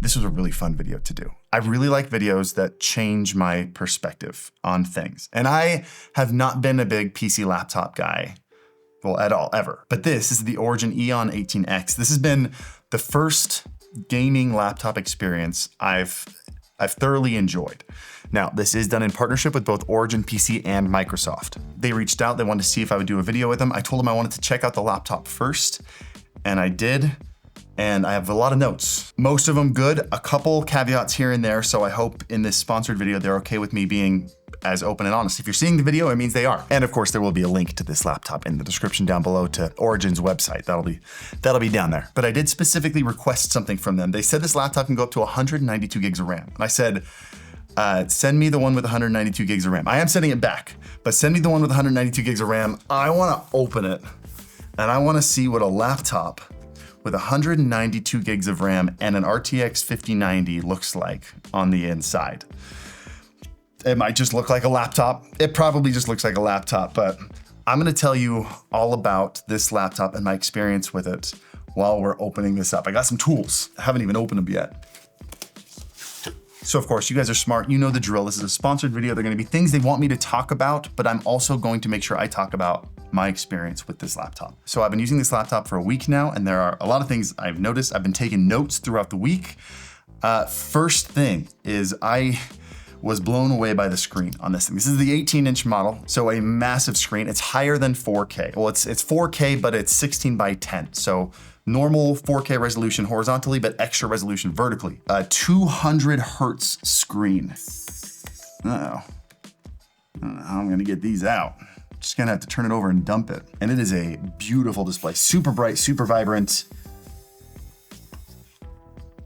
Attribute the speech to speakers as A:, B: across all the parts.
A: This was a really fun video to do. I really like videos that change my perspective on things. And I have not been a big PC laptop guy, well, at all, ever. But this is the Origin EON18-X. This has been the first gaming laptop experience I've thoroughly enjoyed. Now, this is done in partnership with both Origin PC and Microsoft. They reached out, they wanted to see if I would do a video with them. I told them I wanted to check out the laptop first, and I did. And I have a lot of notes. Most of them good, a couple caveats here and there, so I hope in this sponsored video they're okay with me being as open and honest. If you're seeing the video, it means they are. And of course, there will be a link to this laptop in the description down below to Origin's website. That'll be down there. But I did specifically request something from them. They said this laptop can go up to 192 gigs of RAM. And I said, send me the one with 192 gigs of RAM. I am sending it back, but send me the one with 192 gigs of RAM. I wanna open it, and I wanna see what a laptop with 192 gigs of RAM and an RTX5090 looks like on the inside. It might just look like a laptop. It probably just looks like a laptop, but I'm gonna tell you all about this laptop and my experience with it while we're opening this up. I got some tools. I haven't even opened them yet. So of course, you guys are smart. You know the drill. This is a sponsored video. They're gonna be things they want me to talk about, but I'm also going to make sure I talk about my experience with this laptop. So I've been using this laptop for a week now, and there are a lot of things I've noticed. I've been taking notes throughout the week. First thing is I was blown away by the screen on this thing. This is the 18-inch model, so a massive screen. It's higher than 4K. Well, it's 4K, but it's 16 by 10. So normal 4K resolution horizontally, but extra resolution vertically. A 200 hertz screen. Uh-oh. I don't know how I'm gonna get these out. Just gonna have to turn it over and dump it. And it is a beautiful display. Super bright, super vibrant.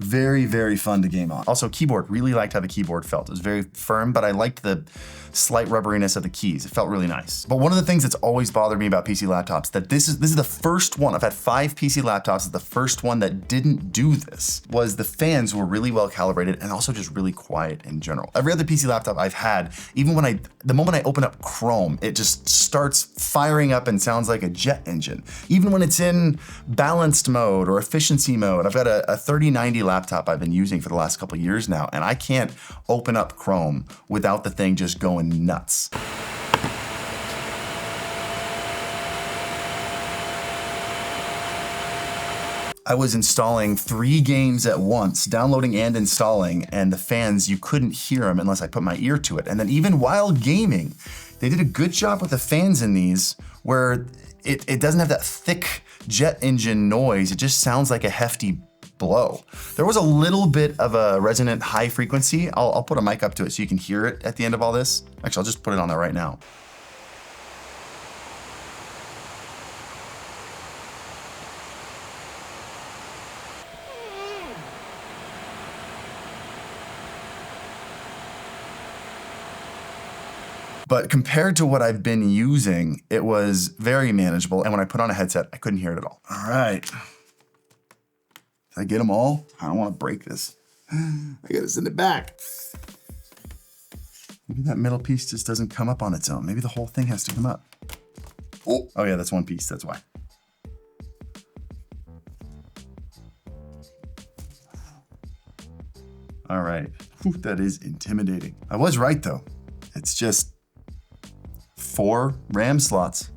A: Very, very fun to game on. Also, keyboard, really liked how the keyboard felt. It was very firm, but I liked the slight rubberiness of the keys. It felt really nice. But one of the things that's always bothered me about PC laptops, that this is the first one, I've had 5 PC laptops, the first one that didn't do this, was the fans were really well calibrated and also just really quiet in general. Every other PC laptop I've had, even when the moment I open up Chrome, it just starts firing up and sounds like a jet engine. Even when it's in balanced mode or efficiency mode. I've got a 3090 laptop I've been using for the last couple of years now, and I can't open up Chrome without the thing just going nuts. I was installing 3 games at once, downloading and installing, and the fans, you couldn't hear them unless I put my ear to it. And then even while gaming, they did a good job with the fans in these where it doesn't have that thick jet engine noise. It just sounds like a hefty blow. There was a little bit of a resonant high frequency. I'll put a mic up to it so you can hear it at the end of all this. Actually, I'll just put it on there right now. But compared to what I've been using, it was very manageable. And when I put on a headset, I couldn't hear it at all. All right. Did I get them all? I don't want to break this. I gotta send it back. Maybe that middle piece just doesn't come up on its own. Maybe the whole thing has to come up. Oh yeah, that's one piece, that's why. All right, whew, that is intimidating. I was right though. It's just 4 RAM slots.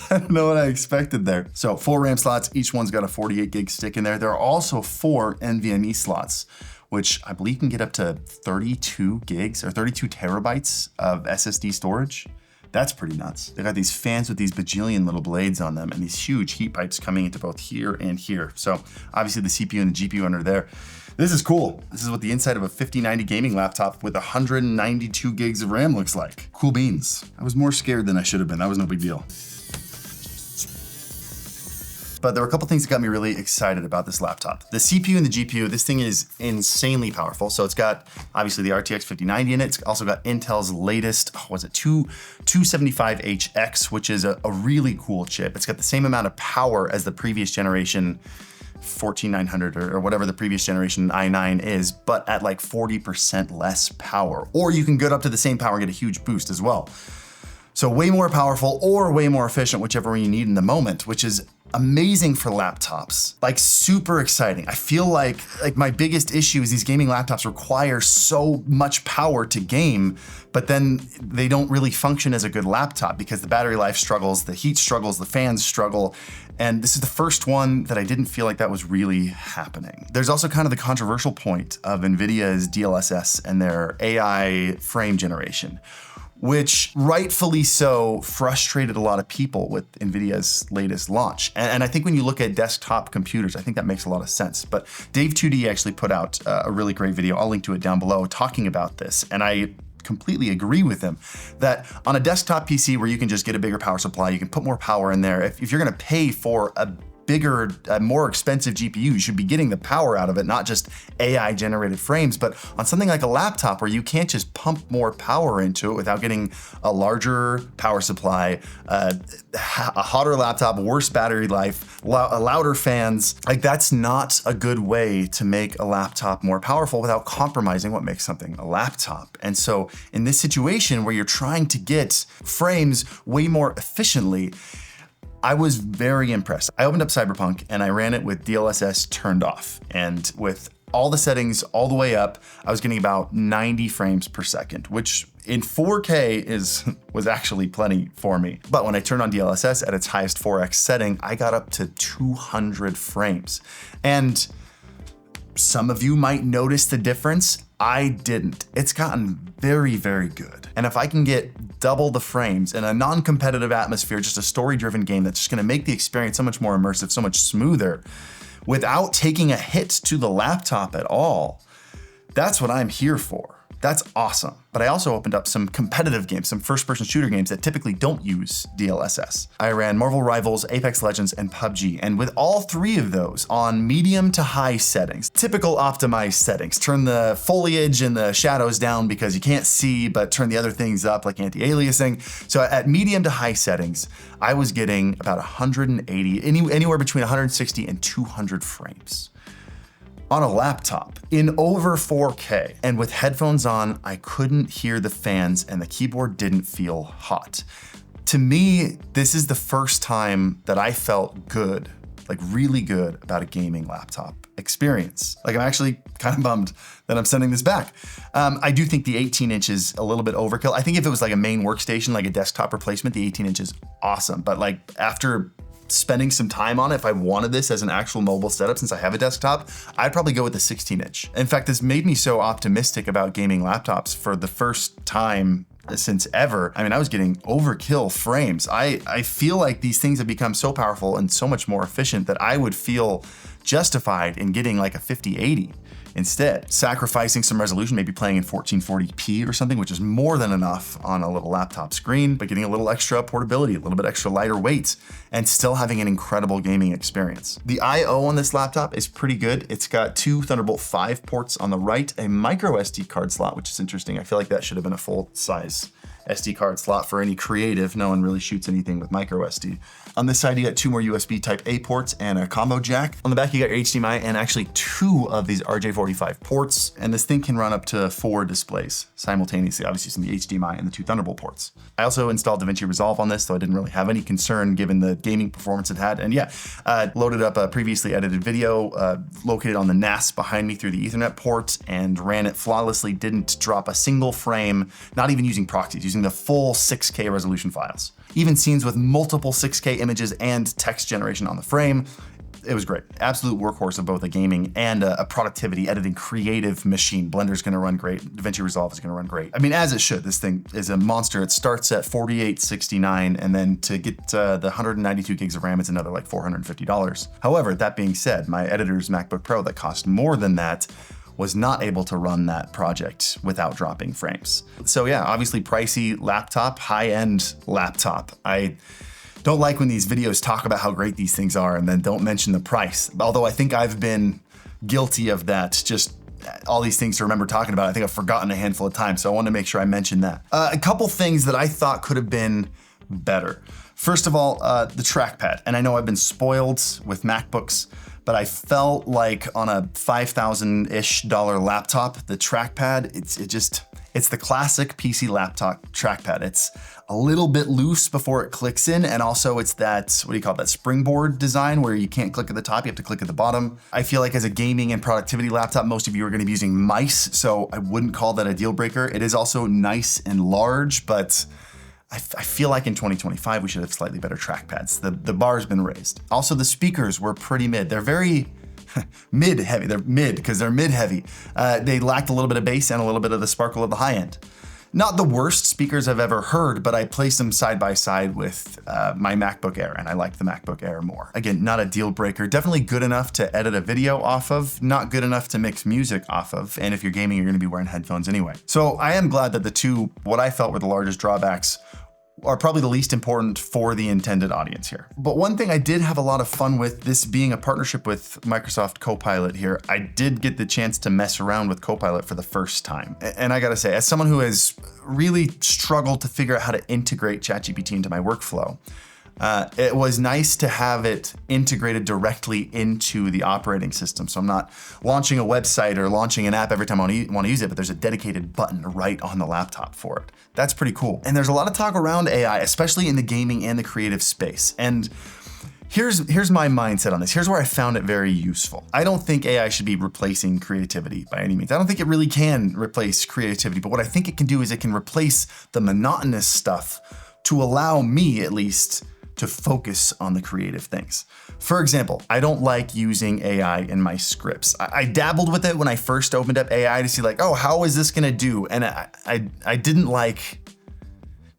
A: I don't know what I expected there. So 4 RAM slots, each one's got a 48 gig stick in there. There are also 4 NVMe slots, which I believe can get up to 32 gigs or 32 terabytes of SSD storage. That's pretty nuts. They got these fans with these bajillion little blades on them and these huge heat pipes coming into both here and here. So obviously the CPU and the GPU under there. This is cool. This is what the inside of a 5090 gaming laptop with 192 gigs of RAM looks like. Cool beans. I was more scared than I should have been. That was no big deal. But there were a couple things that got me really excited about this laptop. The CPU and the GPU, this thing is insanely powerful. So it's got obviously the RTX5090 in it. It's also got Intel's latest, 275HX, which is a really cool chip. It's got the same amount of power as the previous generation 14900 or whatever the previous generation i9 is, but at like 40% less power. Or you can get up to the same power and get a huge boost as well. So way more powerful or way more efficient, whichever one you need in the moment, which is amazing for laptops, like super exciting. I feel like my biggest issue is these gaming laptops require so much power to game, but then they don't really function as a good laptop because the battery life struggles, the heat struggles, the fans struggle. And this is the first one that I didn't feel like that was really happening. There's also kind of the controversial point of NVIDIA's DLSS and their AI frame generation, which rightfully so frustrated a lot of people with NVIDIA's latest launch. And I think when you look at desktop computers, I think that makes a lot of sense. But Dave2D actually put out a really great video, I'll link to it down below, talking about this. And I completely agree with him that on a desktop PC where you can just get a bigger power supply, you can put more power in there. If you're gonna pay for a bigger, more expensive GPU, you should be getting the power out of it, not just AI generated frames. But on something like a laptop where you can't just pump more power into it without getting a larger power supply, a hotter laptop, worse battery life, louder fans, like that's not a good way to make a laptop more powerful without compromising what makes something a laptop. And so in this situation where you're trying to get frames way more efficiently, I was very impressed. I opened up Cyberpunk and I ran it with DLSS turned off. And with all the settings all the way up, I was getting about 90 frames per second, which in 4K was actually plenty for me. But when I turned on DLSS at its highest 4X setting, I got up to 200 frames. And some of you might notice the difference. I didn't. It's gotten very, very good. And if I can get double the frames in a non-competitive atmosphere, just a story-driven game that's just gonna make the experience so much more immersive, so much smoother, without taking a hit to the laptop at all, that's what I'm here for. That's awesome. But I also opened up some competitive games, some first-person shooter games that typically don't use DLSS. I ran Marvel Rivals, Apex Legends, and PUBG, and with all three of those on medium to high settings, typical optimized settings. Turn the foliage and the shadows down because you can't see, but turn the other things up like anti-aliasing. So at medium to high settings, I was getting about 180, anywhere between 160 and 200 frames. On a laptop in over 4K, and with headphones on, I couldn't hear the fans and the keyboard didn't feel hot. To me, this is the first time that I felt good, like really good about a gaming laptop experience. Like I'm actually kind of bummed that I'm sending this back. I do think the 18-inch is a little bit overkill. I think if it was like a main workstation, like a desktop replacement, the 18-inch is awesome. But like after spending some time on it, if I wanted this as an actual mobile setup, since I have a desktop, I'd probably go with the 16-inch. In fact, this made me so optimistic about gaming laptops for the first time since ever. I mean, I was getting overkill frames. I feel like these things have become so powerful and so much more efficient that I would feel justified in getting like a 5080 instead, sacrificing some resolution, maybe playing in 1440p or something, which is more than enough on a little laptop screen, but getting a little extra portability, a little bit extra lighter weight, and still having an incredible gaming experience. The I/O on this laptop is pretty good. It's got two Thunderbolt 5 ports on the right, a micro SD card slot, which is interesting. I feel like that should have been a full-size SD card slot for any creative. No one really shoots anything with micro SD. On this side, you got two more USB Type A ports and a combo jack. On the back, you got your HDMI and actually two of these RJ45 ports. And this thing can run up to 4 displays simultaneously, obviously using the HDMI and the two Thunderbolt ports. I also installed DaVinci Resolve on this, so I didn't really have any concern given the gaming performance it had. And yeah, loaded up a previously edited video located on the NAS behind me through the Ethernet port and ran it flawlessly, didn't drop a single frame, not even using proxies, using the full 6K resolution files. Even scenes with multiple 6K images and text generation on the frame. It was great. Absolute workhorse of both a gaming and a productivity, editing, creative machine. Blender's gonna run great. DaVinci Resolve is gonna run great. I mean, as it should. This thing is a monster. It starts at $48.69, and then to get the 192 gigs of RAM, it's another like $450. However, that being said, my editor's MacBook Pro that cost more than that was not able to run that project without dropping frames. So yeah, obviously pricey laptop, high-end laptop. I don't like when these videos talk about how great these things are and then don't mention the price. Although I think I've been guilty of that, just all these things to remember talking about. I think I've forgotten a handful of times, so I want to make sure I mention that. A couple things that I thought could have been better. First of all, the trackpad. And I know I've been spoiled with MacBooks, but I felt like on a $5,000-ish laptop, the trackpad, It's the classic PC laptop trackpad. It's a little bit loose before it clicks in, and also it's that, what do you call it, that springboard design where you can't click at the top, you have to click at the bottom. I feel like as a gaming and productivity laptop, most of you are gonna be using mice, so I wouldn't call that a deal breaker. It is also nice and large, but I feel like in 2025, we should have slightly better trackpads. The bar's been raised. Also, the speakers were pretty mid. They're very mid-heavy. They're mid because they're mid-heavy. They lacked a little bit of bass and a little bit of the sparkle of the high end. Not the worst speakers I've ever heard, but I placed them side by side with my MacBook Air, and I like the MacBook Air more. Again, not a deal breaker. Definitely good enough to edit a video off of, not good enough to mix music off of, and if you're gaming, you're gonna be wearing headphones anyway. So I am glad that the two, what I felt were the largest drawbacks, are probably the least important for the intended audience here. But one thing I did have a lot of fun with, this being a partnership with Microsoft Copilot here, I did get the chance to mess around with Copilot for the first time. And I gotta say, as someone who has really struggled to figure out how to integrate ChatGPT into my workflow, it was nice to have it integrated directly into the operating system. So I'm not launching a website or launching an app every time I want to use it, but there's a dedicated button right on the laptop for it. That's pretty cool. And there's a lot of talk around AI, especially in the gaming and the creative space. And here's my mindset on this. Here's where I found it very useful. I don't think AI should be replacing creativity by any means. I don't think it really can replace creativity, but what I think it can do is it can replace the monotonous stuff to allow me, at least, to focus on the creative things. For example, I don't like using AI in my scripts. I dabbled with it when I first opened up AI to see like, oh, how is this gonna do? And I didn't like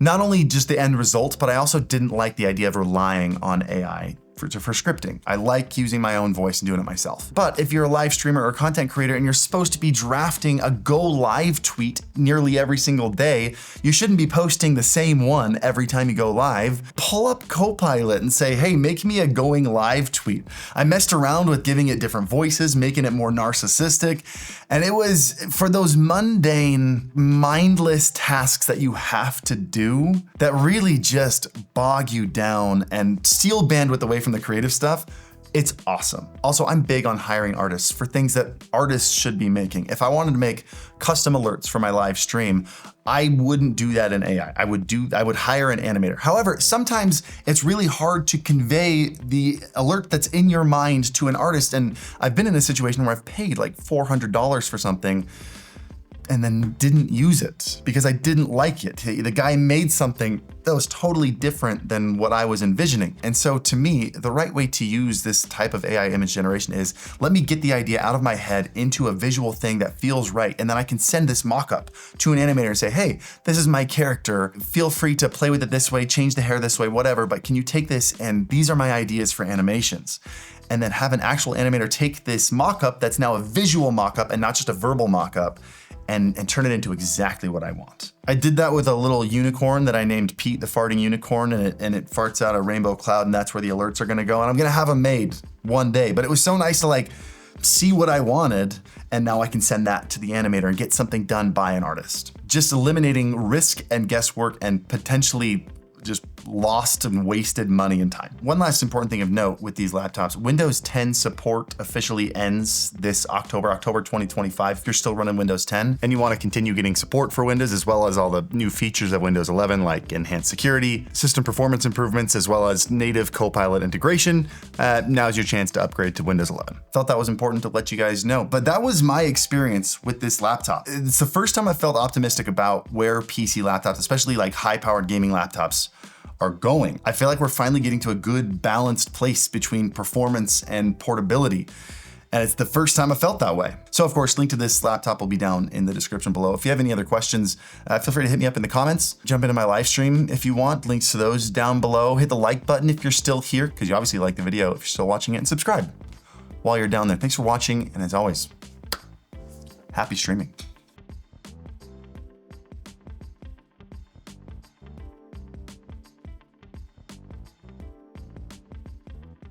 A: not only just the end result, but I also didn't like the idea of relying on AI for scripting. I like using my own voice and doing it myself. But if you're a live streamer or content creator and you're supposed to be drafting a go live tweet nearly every single day, you shouldn't be posting the same one every time you go live. Pull up Copilot and say, hey, make me a going live tweet. I messed around with giving it different voices, making it more narcissistic. And it was for those mundane, mindless tasks that you have to do that really just bog you down and steal bandwidth away from the creative stuff. It's awesome. Also, I'm big on hiring artists for things that artists should be making. If I wanted to make custom alerts for my live stream, I wouldn't do that in AI. I would hire an animator. However, sometimes it's really hard to convey the alert that's in your mind to an artist. And I've been in a situation where I've paid like $400 for something and then didn't use it because I didn't like it. The guy made something that was totally different than what I was envisioning. And so to me, the right way to use this type of AI image generation is let me get the idea out of my head into a visual thing that feels right. And then I can send this mock-up to an animator and say, hey, this is my character. Feel free to play with it this way, change the hair this way, whatever, but can you take this and these are my ideas for animations? And then have an actual animator take this mock-up that's now a visual mock-up and not just a verbal mock-up and turn it into exactly what I want. I did that with a little unicorn that I named Pete the farting unicorn, and it farts out a rainbow cloud, and that's where the alerts are gonna go. And I'm gonna have them made one day, but it was so nice to like see what I wanted, and now I can send that to the animator and get something done by an artist. Just eliminating risk and guesswork and potentially just lost and wasted money and time. One last important thing of note with these laptops, Windows 10 support officially ends this October 2025. If you're still running Windows 10 and you want to continue getting support for Windows as well as all the new features of Windows 11 like enhanced security, system performance improvements, as well as native Copilot integration, now's your chance to upgrade to Windows 11. Thought that was important to let you guys know, but that was my experience with this laptop. It's the first time I felt optimistic about where PC laptops, especially like high-powered gaming laptops, are going. I feel like we're finally getting to a good balanced place between performance and portability. And it's the first time I felt that way. So of course, link to this laptop will be down in the description below. If you have any other questions, feel free to hit me up in the comments. Jump into my live stream if you want. Links to those down below. Hit the like button if you're still here, because you obviously like the video if you're still watching it, and subscribe while you're down there. Thanks for watching, and as always, happy streaming.